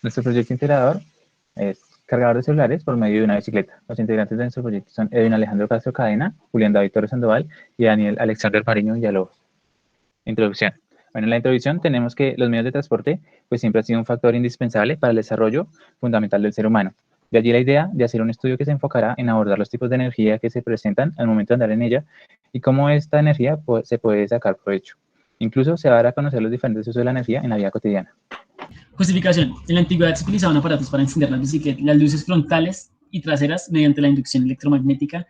Nuestro proyecto integrador es cargador de celulares por medio de una bicicleta. Los integrantes de nuestro proyecto son Edwin Alejandro Castro Cadena, Julián David Torres Sandoval y Daniel Alexander Mariño Villalobos. Introducción. Bueno, en la introducción tenemos que los medios de transporte pues siempre han sido un factor indispensable para el desarrollo fundamental del ser humano. De allí la idea de hacer un estudio que se enfocará en abordar los tipos de energía que se presentan al momento de andar en ella y cómo esta energía se puede sacar provecho. Incluso se va a dar a conocer los diferentes usos de la energía en la vida cotidiana. Justificación. En la antigüedad se utilizaban aparatos para encender las luces frontales y traseras mediante la inducción electromagnética,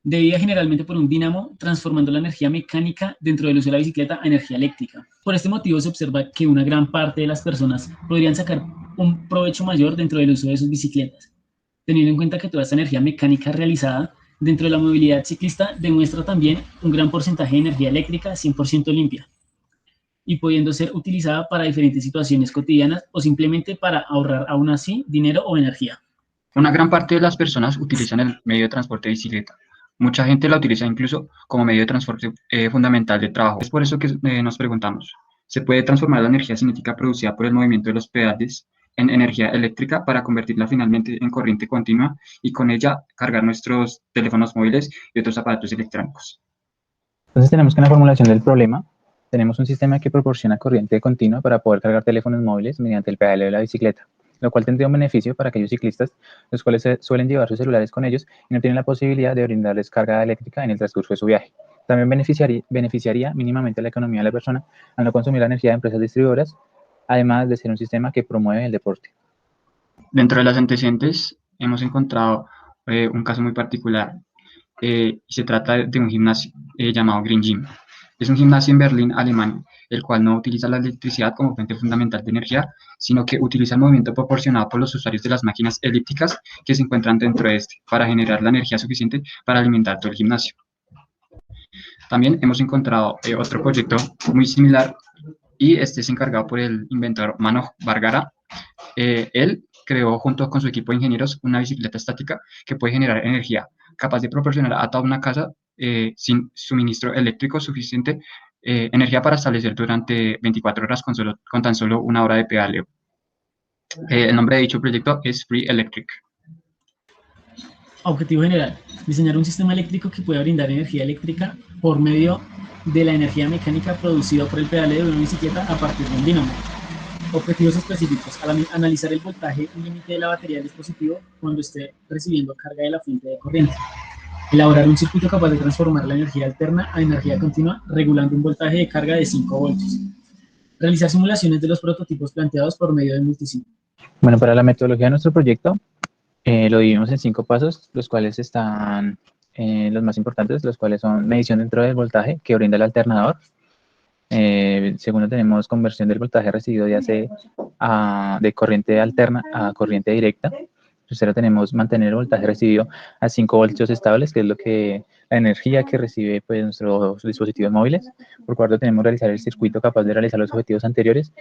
debida generalmente por un dínamo, transformando la energía mecánica dentro del uso de la bicicleta a energía eléctrica. Por este motivo se observa que una gran parte de las personas podrían sacar un provecho mayor dentro del uso de sus bicicletas, teniendo en cuenta que toda esta energía mecánica realizada dentro de la movilidad ciclista demuestra también un gran porcentaje de energía eléctrica 100% limpia y pudiendo ser utilizada para diferentes situaciones cotidianas o simplemente para ahorrar aún así dinero o energía. Una gran parte de las personas utilizan el medio de transporte de bicicleta. Mucha gente la utiliza incluso como medio de transporte fundamental de trabajo. Es por eso que nos preguntamos, ¿se puede transformar la energía cinética producida por el movimiento de los pedales en energía eléctrica para convertirla finalmente en corriente continua y con ella cargar nuestros teléfonos móviles y otros aparatos electrónicos? Entonces tenemos que en la formulación del problema tenemos un sistema que proporciona corriente continua para poder cargar teléfonos móviles mediante el pedaleo de la bicicleta, lo cual tendría un beneficio para aquellos ciclistas los cuales suelen llevar sus celulares con ellos y no tienen la posibilidad de brindarles carga eléctrica en el transcurso de su viaje. También beneficiaría mínimamente a la economía de la persona al no consumir la energía de empresas distribuidoras, además de ser un sistema que promueve el deporte. Dentro de las antecedentes hemos encontrado un caso muy particular. Se trata de un gimnasio llamado Green Gym. Es un gimnasio en Berlín, Alemania, el cual no utiliza la electricidad como fuente fundamental de energía, sino que utiliza el movimiento proporcionado por los usuarios de las máquinas elípticas que se encuentran dentro de este, para generar la energía suficiente para alimentar todo el gimnasio. También hemos encontrado otro proyecto muy similar y este es encargado por el inventor Manoj Vargara. Él creó junto con su equipo de ingenieros una bicicleta estática que puede generar energía capaz de proporcionar a toda una casa sin suministro eléctrico suficiente energía para establecer durante 24 horas con tan solo una hora de pedaleo. El nombre de dicho proyecto es Free Electric. Objetivo general: diseñar un sistema eléctrico que pueda brindar energía eléctrica por medio de la energía mecánica producida por el pedaleo de una bicicleta a partir de un dínamo. Objetivos específicos: analizar el voltaje límite de la batería del dispositivo cuando esté recibiendo carga de la fuente de corriente. Elaborar un circuito capaz de transformar la energía alterna a energía continua, regulando un voltaje de carga de 5 voltios. Realizar simulaciones de los prototipos planteados por medio de multisim. Bueno, para la metodología de nuestro proyecto lo dividimos en 5 pasos, los cuales están los más importantes, los cuales son medición dentro del voltaje que brinda el alternador. Segundo, tenemos conversión del voltaje recibido ya sea de corriente alterna a corriente directa. Tercero, tenemos mantener el voltaje recibido a 5 voltios estables, que es la energía que recibe pues, nuestros dispositivos móviles. Por cuarto, tenemos realizar el circuito capaz de realizar los objetivos anteriores.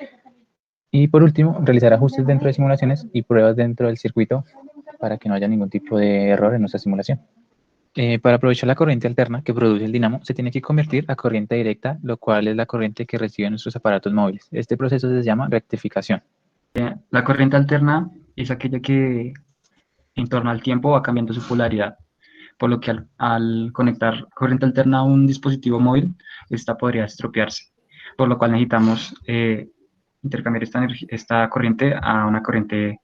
Y por último, realizar ajustes dentro de simulaciones y pruebas dentro del circuito para que no haya ningún tipo de error en nuestra simulación. Para aprovechar la corriente alterna que produce el dinamo, se tiene que convertir a corriente directa, lo cual es la corriente que reciben nuestros aparatos móviles. Este proceso se llama rectificación. La corriente alterna es aquella que en torno al tiempo va cambiando su polaridad, por lo que al conectar corriente alterna a un dispositivo móvil, esta podría estropearse, por lo cual necesitamos intercambiar esta corriente a una corriente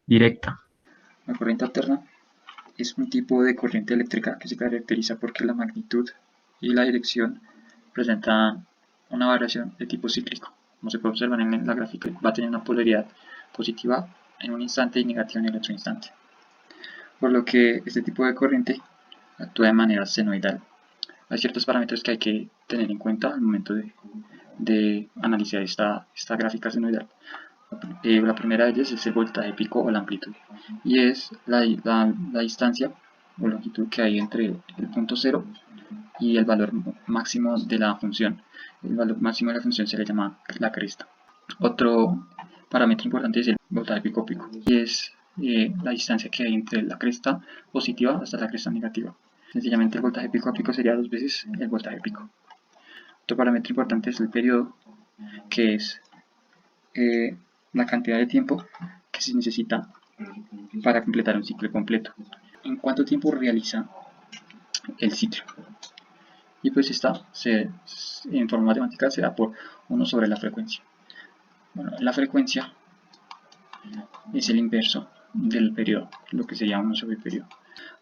directa. La corriente alterna es un tipo de corriente eléctrica que se caracteriza porque la magnitud y la dirección presentan una variación de tipo cíclico. Como se puede observar en la gráfica, va a tener una polaridad positiva en un instante y negativa en el otro instante, por lo que este tipo de corriente actúa de manera senoidal. Hay ciertos parámetros que hay que tener en cuenta al momento de analizar esta gráfica senoidal. La primera de ellas es el voltaje pico o la amplitud, y es la distancia o longitud que hay entre el punto cero y el valor máximo de la función. El valor máximo de la función se le llama la cresta. Otro parámetro importante es el voltaje pico-pico, y es la distancia que hay entre la cresta positiva hasta la cresta negativa. Sencillamente el voltaje pico a pico sería 2 veces el voltaje pico. Otro parámetro importante es el periodo, que es la cantidad de tiempo que se necesita para completar un ciclo completo. ¿En cuánto tiempo realiza el ciclo? Y pues en forma matemática se da por 1 sobre la frecuencia. Bueno, la frecuencia es el inverso del periodo, lo que se llama 1 sobre el periodo.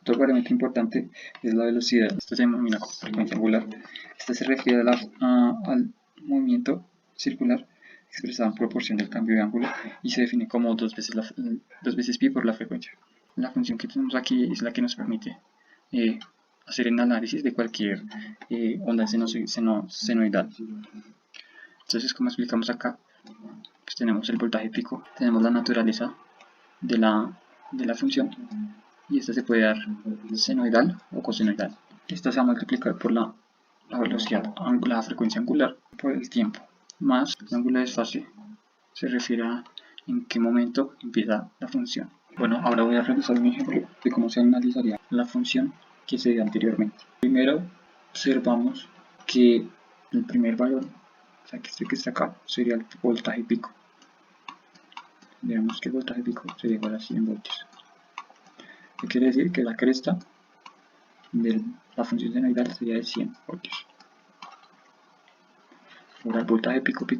Otro parámetro importante es la velocidad. Esta se denomina frecuencia angular. Esta se refiere al movimiento circular expresado en proporción del cambio de ángulo y se define como 2 veces pi por la frecuencia. La función que tenemos aquí es la que nos permite hacer el análisis de cualquier onda senoidal. Entonces, como explicamos acá, pues tenemos el voltaje pico, tenemos la naturaleza de la función y esta se puede dar senoidal o cosenoidal. Esta se va a multiplicar por la velocidad, la frecuencia angular por el tiempo, más el ángulo de desfase se refiere a en qué momento empieza la función. Bueno, ahora voy a realizar un ejemplo de cómo se analizaría la función que se dio anteriormente. Primero observamos que el primer valor, o sea que este que está acá, sería el voltaje pico. Digamos que el voltaje pico sería igual a 100 voltios. ¿Qué quiere decir? Que la cresta de la función senoidal sería de 100 voltios. Ahora el voltaje pico, pues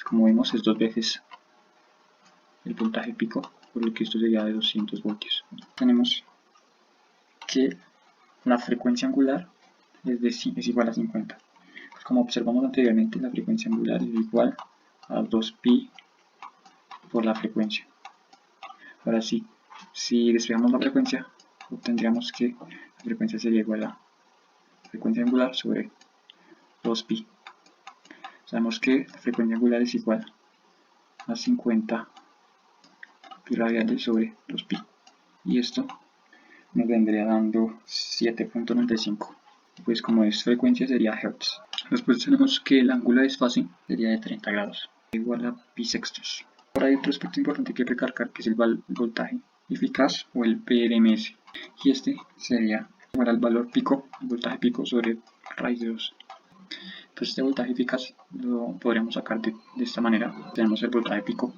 como vemos es 2 veces el voltaje pico, por lo que esto sería de 200 voltios. Tenemos que la frecuencia angular es igual a 50. Pues como observamos anteriormente, la frecuencia angular es igual a 2pi por la frecuencia. Ahora sí, si despejamos la frecuencia, obtendríamos que la frecuencia sería igual a frecuencia angular sobre 2pi. Sabemos que la frecuencia angular es igual a 50 pi radiales sobre 2pi. Y esto nos vendría dando 7.95. Pues como es frecuencia sería hertz. Después tenemos que el ángulo de desfase sería de 30 grados, igual a pi sextos. Ahora hay otro aspecto importante que recalcar, que es el voltaje eficaz o el PRMS. Y este sería igual al valor pico, el voltaje pico sobre raíz de 2. Entonces este voltaje eficaz lo podríamos sacar de esta manera. Tenemos el voltaje pico,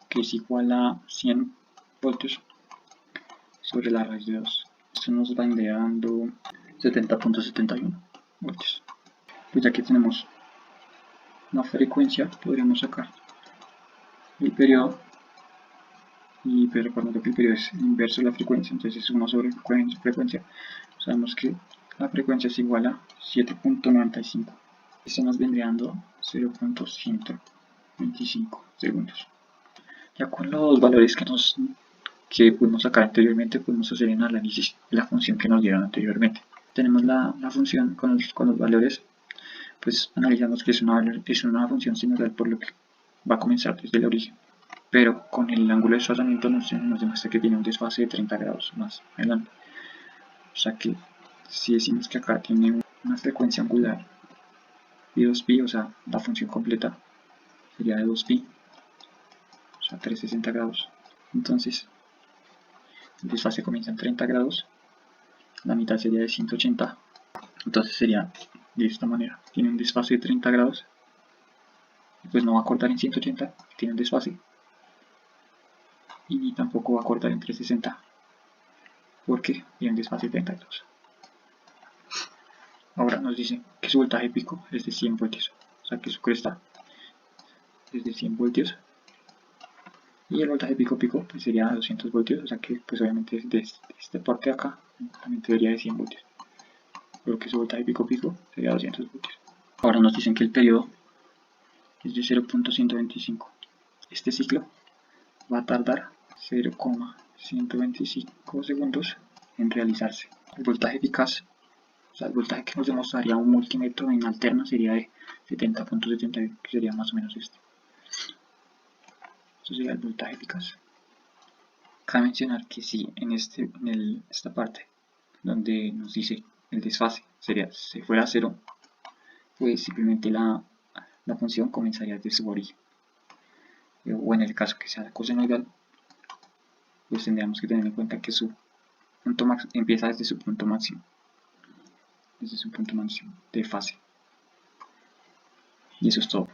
que es igual a 100 voltios sobre la raíz de 2. Esto nos va dando 70.71 voltios. Pues ya que tenemos la frecuencia, podríamos sacar el periodo. Pero recordando que el periodo es inverso de la frecuencia, entonces es 1 sobre frecuencia. Sabemos que la frecuencia es igual a 7.95. Esto nos vendría dando 0.125 segundos. Ya con los valores que pudimos sacar anteriormente, podemos hacer el análisis de la función que nos dieron anteriormente. Tenemos la función con los valores, pues analizamos que es una función similar, por lo que va a comenzar desde el origen. Pero con el ángulo de desfasamiento nos demuestra que tiene un desfase de 30 grados más adelante. O sea que si decimos que acá tiene una frecuencia angular de 2pi, o sea, la función completa sería de 2pi, o sea, 360 grados. Entonces, el desfase comienza en 30 grados, la mitad sería de 180. Entonces sería de esta manera. Tiene un desfase de 30 grados, y pues no va a cortar en 180, tiene un desfase. Y tampoco va a cortar en 360 porque tiene un desfase de 30 grados. Ahora nos dice que su voltaje pico es de 100 voltios, o sea que su cresta es de 100 voltios y el voltaje pico pues sería 200 voltios, o sea que pues obviamente de esta parte de acá también sería de 100 voltios, pero que su voltaje pico sería 200 voltios. Ahora nos dicen que el periodo es de 0.125. Este ciclo va a tardar 0.125 segundos en realizarse. El voltaje eficaz, o sea, el voltaje que nos demostraría un multímetro en alterna sería de 70.71, que sería más o menos este. Esto sería el voltaje eficaz. Cabe mencionar que si en esta parte donde nos dice el desfase se fuera a 0, pues simplemente la función comenzaría desde su origen. O en el caso que sea cosenoidal, pues tendríamos que tener en cuenta que su punto empieza desde su punto máximo de fase. Y eso es todo.